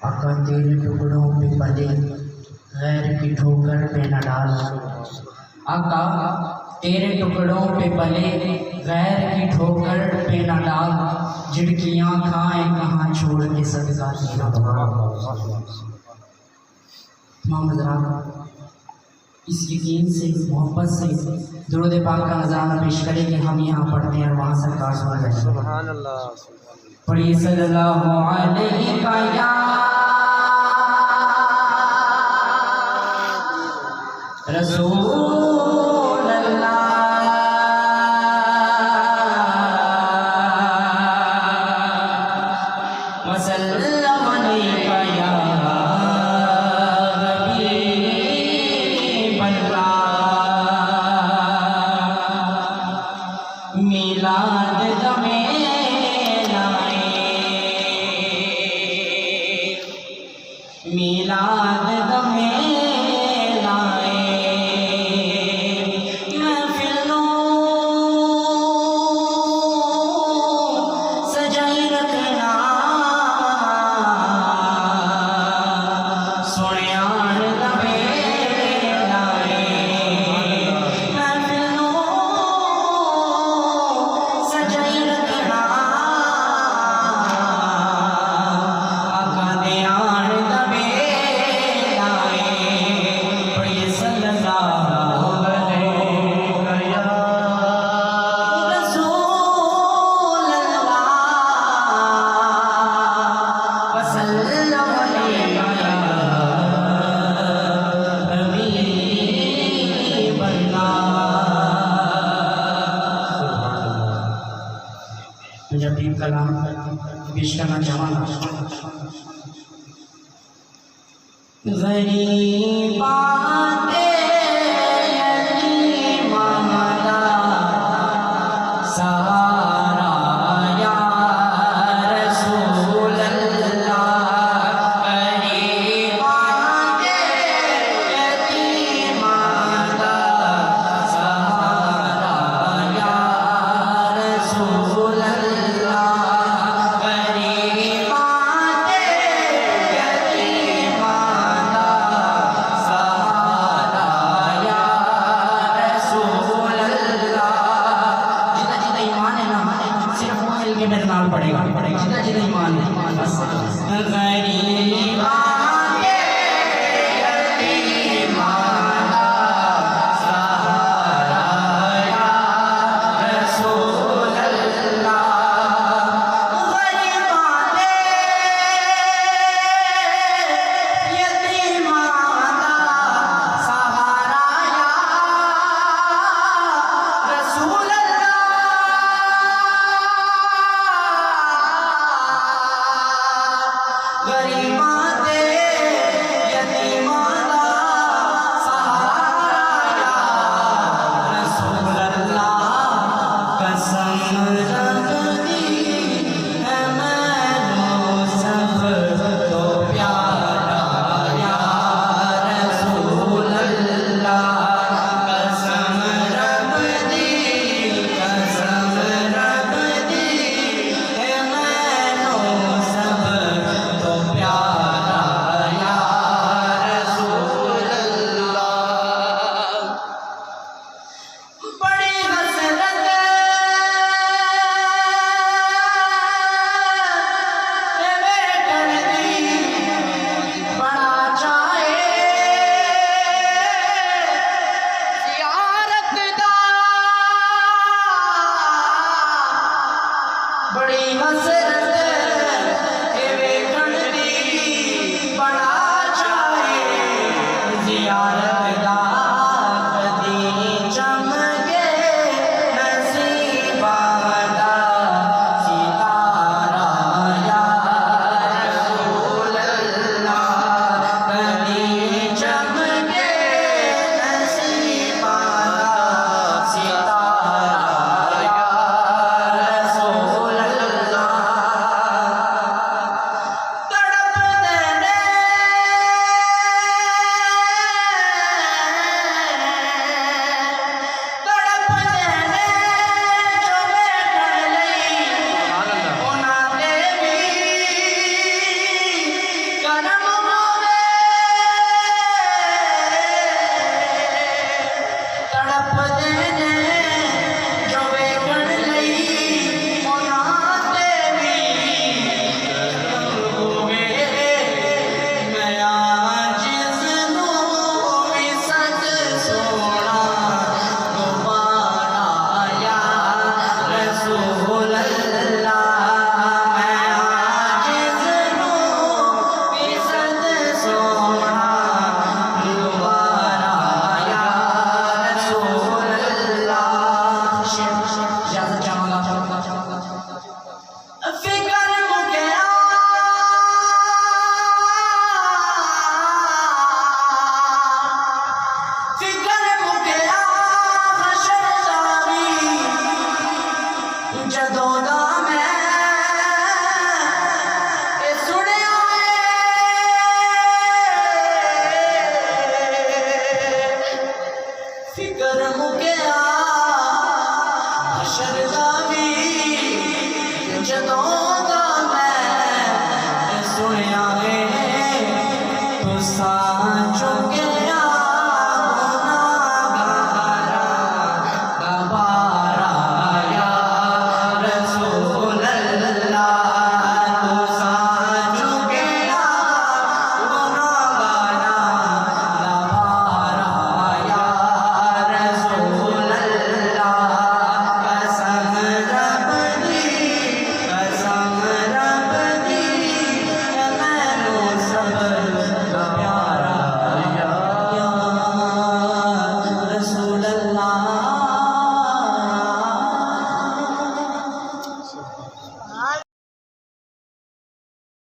आका तेरे टुकड़ों पे पले गैर की ठोकर पे न डाल। आका तेरे टुकड़ों पे पले गैर की ठोकर पे न डाल। झिड़कियाँ खाए कहाँ छोड़ के सदका तेरा मोहम्मद। इस यकीन से मोहब्बत से दुरूद पाक का नज़ारा पेश करें कि हम यहाँ पढ़ते हैं और वहाँ सरकार सुन रहे हैं। सुभान अल्लाह। पढ़िए सल्लल्लाहु अलैहि या रसूल अल्लाह वसल्लम अलैका या हबीब अल्लाह। मिलाद दमे लाए, मिलाद दमे जब भी कलाम पेश करना चाहूँगा। मेरे नाल पड़ेगा जितना जितना ईमान है। गरीबा